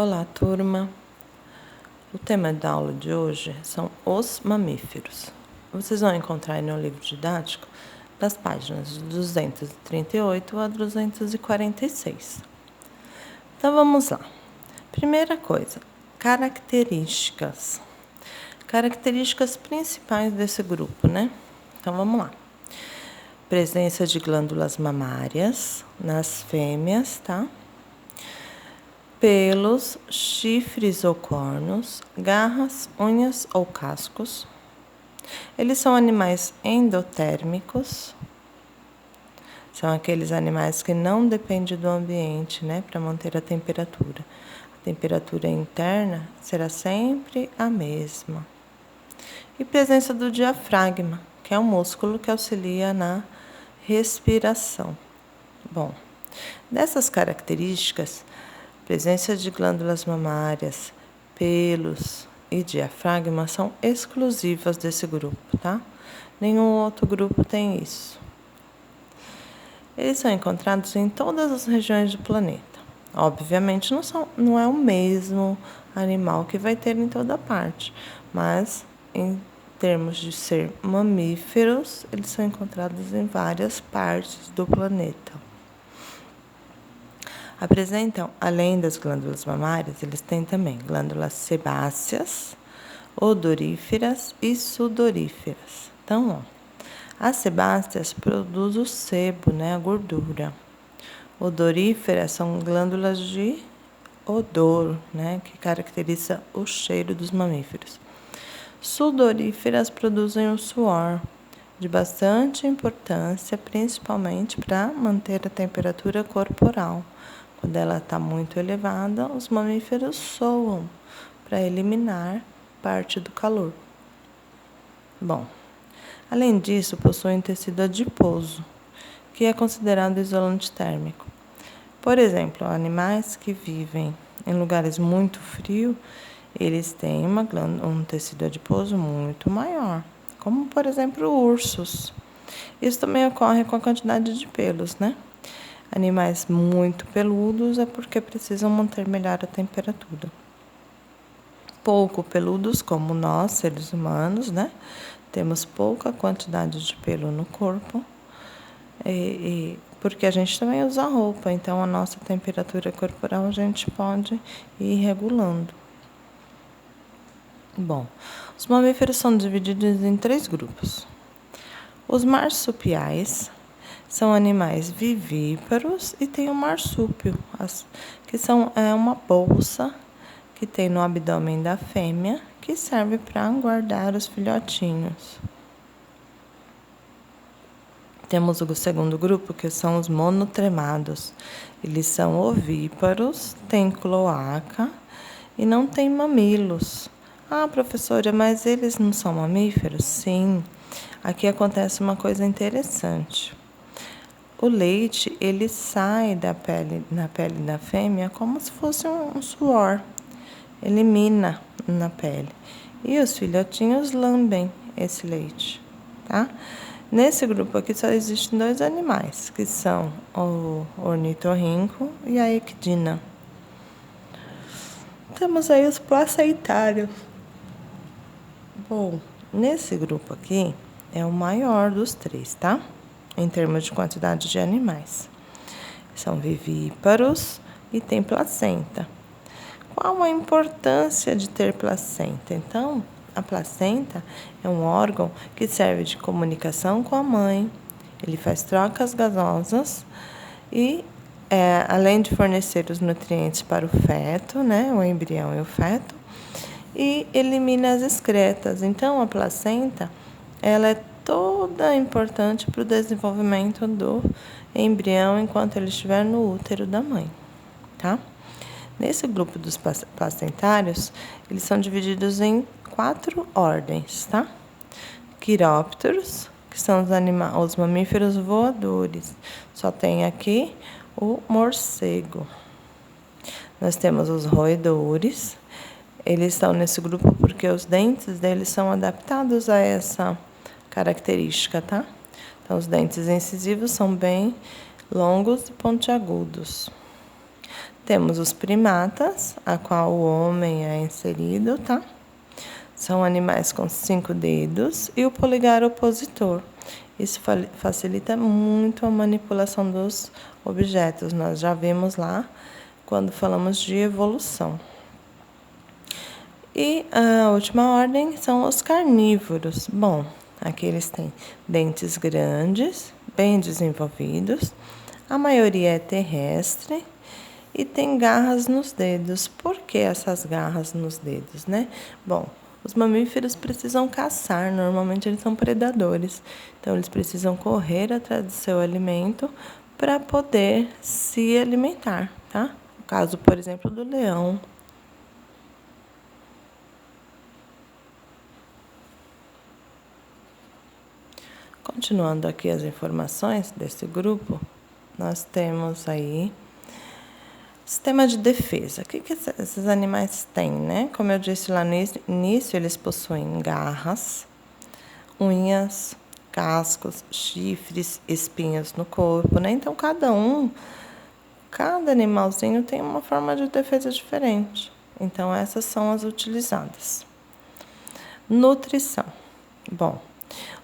Olá, turma! O tema da aula de hoje são os mamíferos. Vocês vão encontrar aí no livro didático das páginas 238 a 246. Então, vamos lá. Primeira coisa, características. Características principais desse grupo, né? Então, vamos lá. Presença de glândulas mamárias nas fêmeas, tá? Pelos, chifres ou cornos, garras, unhas ou cascos. Eles são animais endotérmicos. São aqueles animais que não dependem do ambiente, né, para manter a temperatura. A temperatura interna será sempre a mesma. E presença do diafragma, que é um músculo que auxilia na respiração. Bom, dessas características, presença de glândulas mamárias, pelos e diafragma são exclusivas desse grupo, tá? Nenhum outro grupo tem isso. Eles são encontrados em todas as regiões do planeta. Obviamente não é o mesmo animal que vai ter em toda parte, mas em termos de ser mamíferos, eles são encontrados em várias partes do planeta. Apresentam, além das glândulas mamárias, eles têm também glândulas sebáceas, odoríferas e sudoríferas. Então, as sebáceas produzem o sebo, né, a gordura. Odoríferas são glândulas de odor, né, que caracteriza o cheiro dos mamíferos. Sudoríferas produzem o suor, de bastante importância, principalmente para manter a temperatura corporal. Quando ela está muito elevada, os mamíferos suam para eliminar parte do calor. Bom, além disso, possuem tecido adiposo, que é considerado isolante térmico. Por exemplo, animais que vivem em lugares muito frios, eles têm um tecido adiposo muito maior, como, por exemplo, ursos. Isso também ocorre com a quantidade de pelos, né? Animais muito peludos é porque precisam manter melhor a temperatura. Pouco peludos, como nós, seres humanos, né? Temos pouca quantidade de pelo no corpo, porque a gente também usa roupa, então a nossa temperatura corporal a gente pode ir regulando. Bom, os mamíferos são divididos em 3 grupos. Os marsupiais são animais vivíparos e tem o marsúpio, que é uma bolsa que tem no abdômen da fêmea, que serve para guardar os filhotinhos. Temos o segundo grupo, que são os monotremados. Eles são ovíparos, têm cloaca e não têm mamilos. Ah, professora, mas eles não são mamíferos? Sim. Aqui acontece uma coisa interessante. O leite, ele sai na pele da fêmea como se fosse um suor. Elimina na pele. E os filhotinhos lambem esse leite, tá? Nesse grupo aqui só existem 2 animais, que são o ornitorrinco e a equidna. Temos aí os placentários. Bom, nesse grupo aqui é o maior dos 3, tá? Em termos de quantidade de animais. São vivíparos e tem placenta. Qual a importância de ter placenta? Então, a placenta é um órgão que serve de comunicação com a mãe. Ele faz trocas gasosas e, além de fornecer os nutrientes para o feto, né, o embrião e o feto, e elimina as excretas. Então, a placenta, ela é toda importante para o desenvolvimento do embrião enquanto ele estiver no útero da mãe, tá? Nesse grupo dos placentários, eles são divididos em 4 ordens, tá? Quirópteros, que são os mamíferos voadores. Só tem aqui o morcego. Nós temos os roedores. Eles estão nesse grupo porque os dentes deles são adaptados a essa característica, tá? Então, os dentes incisivos são bem longos e pontiagudos. Temos os primatas, a qual o homem é inserido, tá? São animais com 5 dedos e o polegar opositor. Isso facilita muito a manipulação dos objetos. Nós já vimos lá quando falamos de evolução. E a última ordem são os carnívoros. Bom, aqui eles têm dentes grandes, bem desenvolvidos. A maioria é terrestre e tem garras nos dedos. Por que essas garras nos dedos, né? Bom, os mamíferos precisam caçar, normalmente eles são predadores. Então, eles precisam correr atrás do seu alimento para poder se alimentar, tá? No caso, por exemplo, do leão. Continuando aqui as informações desse grupo, nós temos aí sistema de defesa. O que esses animais têm, né? Como eu disse lá no início, eles possuem garras, unhas, cascos, chifres, espinhos no corpo, né? Então, cada animalzinho tem uma forma de defesa diferente. Então, essas são as utilizadas. Nutrição. Bom,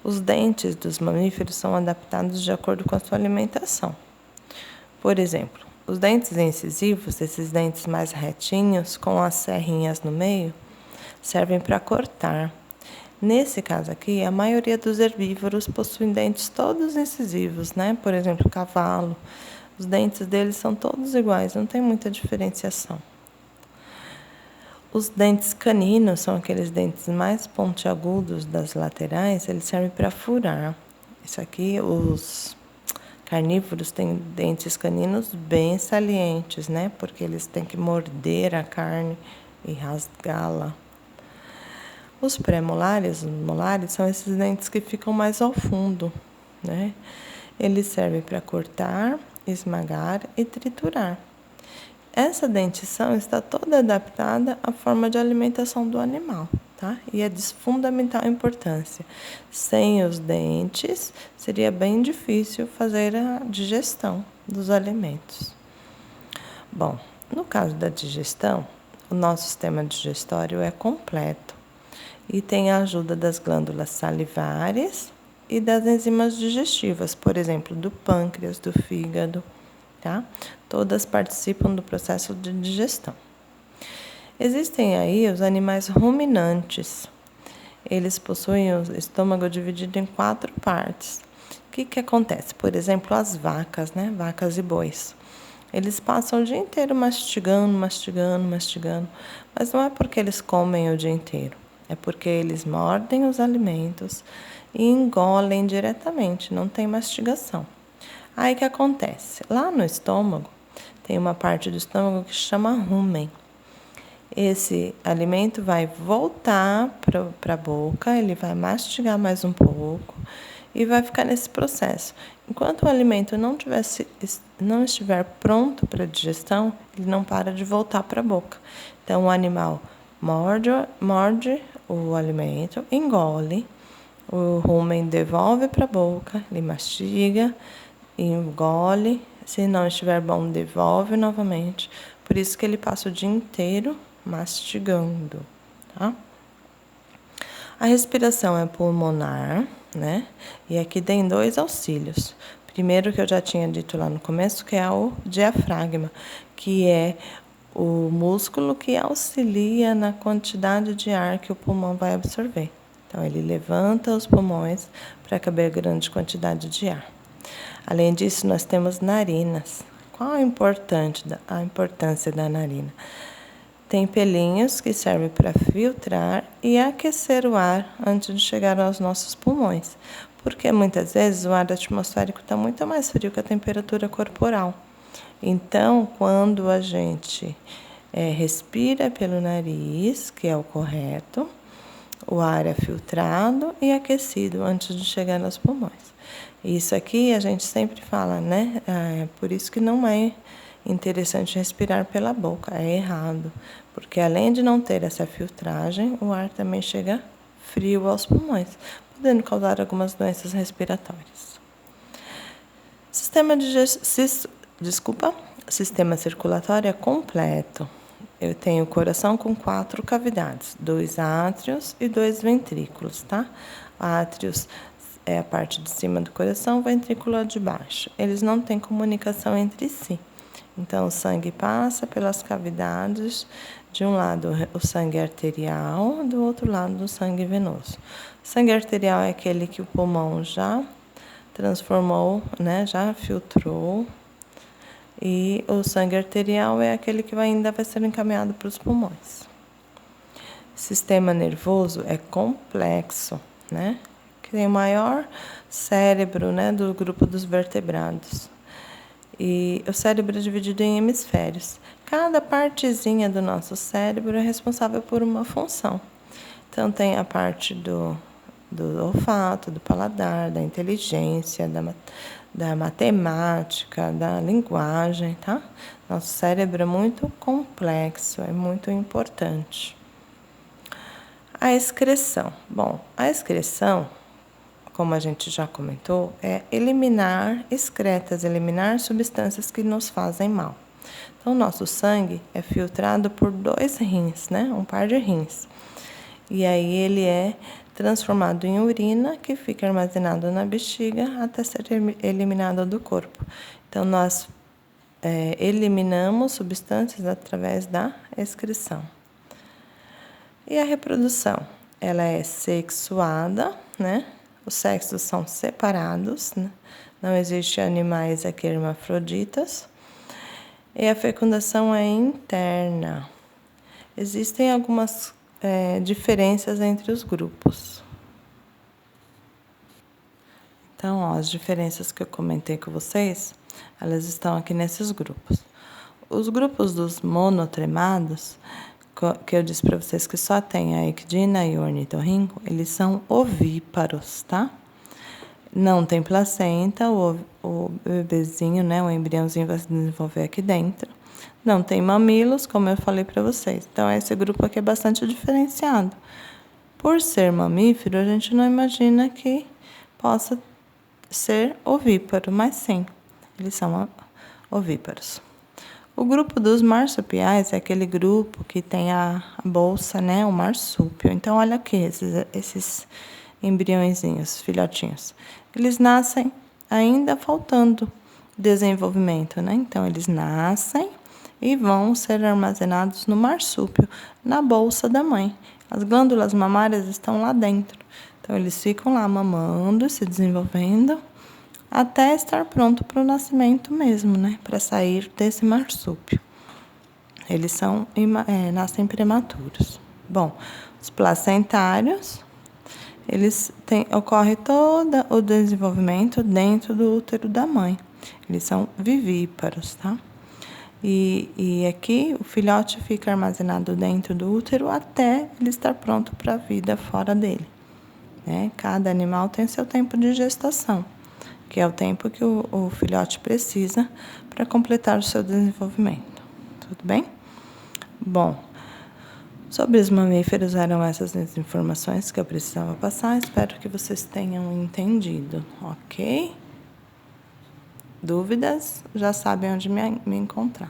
os dentes dos mamíferos são adaptados de acordo com a sua alimentação. Por exemplo, os dentes incisivos, esses dentes mais retinhos, com as serrinhas no meio, servem para cortar. Nesse caso aqui, a maioria dos herbívoros possuem dentes todos incisivos, né? Por exemplo, o cavalo, os dentes deles são todos iguais, não tem muita diferenciação. Os dentes caninos são aqueles dentes mais pontiagudos das laterais, eles servem para furar. Isso aqui, os carnívoros têm dentes caninos bem salientes, né? Porque eles têm que morder a carne e rasgá-la. Os pré-molares, os molares, são esses dentes que ficam mais ao fundo, né? Eles servem para cortar, esmagar e triturar. Essa dentição está toda adaptada à forma de alimentação do animal, tá? E é de fundamental importância. Sem os dentes, seria bem difícil fazer a digestão dos alimentos. Bom, no caso da digestão, o nosso sistema digestório é completo e tem a ajuda das glândulas salivares e das enzimas digestivas, por exemplo, do pâncreas, do fígado, tá? Todas participam do processo de digestão. Existem aí os animais ruminantes. Eles possuem o estômago dividido em 4 partes. O que acontece? Por exemplo, as vacas, né? Vacas e bois. Eles passam o dia inteiro mastigando, mas não é porque eles comem o dia inteiro. É porque eles mordem os alimentos e engolem diretamente, não tem mastigação. Aí o que acontece? Lá no estômago, tem uma parte do estômago que chama rumen. Esse alimento vai voltar para a boca, ele vai mastigar mais um pouco e vai ficar nesse processo. Enquanto o alimento não estiver pronto para a digestão, ele não para de voltar para a boca. Então, o animal morde o alimento, engole, o rumen devolve para a boca, ele mastiga, engole. Se não estiver bom, devolve novamente. Por isso que ele passa o dia inteiro mastigando, tá? A respiração é pulmonar, né? E aqui tem 2 auxílios. Primeiro, que eu já tinha dito lá no começo, que é o diafragma, que é o músculo que auxilia na quantidade de ar que o pulmão vai absorver. Então, ele levanta os pulmões para caber grande quantidade de ar. Além disso, nós temos narinas. Qual a importância da narina? Tem pelinhos que servem para filtrar e aquecer o ar antes de chegar aos nossos pulmões, porque muitas vezes o ar atmosférico está muito mais frio que a temperatura corporal. Então, quando a gente respira pelo nariz, que é o correto, o ar é filtrado e aquecido antes de chegar aos pulmões. Isso aqui a gente sempre fala, né? Por isso que não é interessante respirar pela boca, é errado. Porque além de não ter essa filtragem, o ar também chega frio aos pulmões, podendo causar algumas doenças respiratórias. O sistema circulatório é completo. Eu tenho o coração com 4 cavidades, 2 átrios e 2 ventrículos, tá? Átrios é a parte de cima do coração, ventrículo é de baixo. Eles não têm comunicação entre si. Então, o sangue passa pelas cavidades, de um lado o sangue arterial, do outro lado o sangue venoso. O sangue arterial é aquele que o pulmão já transformou, né, já filtrou. E o sangue arterial é aquele que ainda vai ser encaminhado para os pulmões. O sistema nervoso é complexo, né? Que tem o maior cérebro, né, do grupo dos vertebrados. E o cérebro é dividido em hemisférios. Cada partezinha do nosso cérebro é responsável por uma função. Então, tem a parte do olfato, do paladar, da inteligência, da matemática, da linguagem, tá? Nosso cérebro é muito complexo, é muito importante. A excreção. Bom, a excreção, como a gente já comentou, é eliminar excretas, eliminar substâncias que nos fazem mal. Então, nosso sangue é filtrado por 2 rins, né? Um par de rins. E aí ele é transformado em urina, que fica armazenado na bexiga até ser eliminado do corpo. Então, nós eliminamos substâncias através da excreção. E a reprodução? Ela é sexuada, né? Os sexos são separados, né? Não existe animais aqui hermafroditas. E a fecundação é interna. Existem algumas diferenças entre os grupos. Então, ó, as diferenças que eu comentei com vocês, elas estão aqui nesses grupos. Os grupos dos monotremados, que eu disse para vocês que só tem a ecdina e o ornitorrinco, eles são ovíparos, tá? Não tem placenta, o bebezinho, né, o embriãozinho vai se desenvolver aqui dentro. Não tem mamilos, como eu falei para vocês. Então, esse grupo aqui é bastante diferenciado. Por ser mamífero, a gente não imagina que possa ser ovíparo, mas sim, eles são ovíparos. O grupo dos marsupiais é aquele grupo que tem a bolsa, né, o marsúpio. Então, olha aqui, esses embriõezinhos, filhotinhos. Eles nascem ainda faltando desenvolvimento, né? Então, eles nascem e vão ser armazenados no marsúpio, na bolsa da mãe. As glândulas mamárias estão lá dentro. Então, eles ficam lá mamando, se desenvolvendo, até estar pronto para o nascimento mesmo, né? Para sair desse marsúpio. Eles nascem prematuros. Bom, os placentários, ocorre todo o desenvolvimento dentro do útero da mãe. Eles são vivíparos, tá? E aqui o filhote fica armazenado dentro do útero até ele estar pronto para a vida fora dele, né? Cada animal tem seu tempo de gestação, que é o tempo que o filhote precisa para completar o seu desenvolvimento. Tudo bem? Bom, sobre os mamíferos eram essas as informações que eu precisava passar. Espero que vocês tenham entendido, ok? Dúvidas? Já sabem onde me encontrar.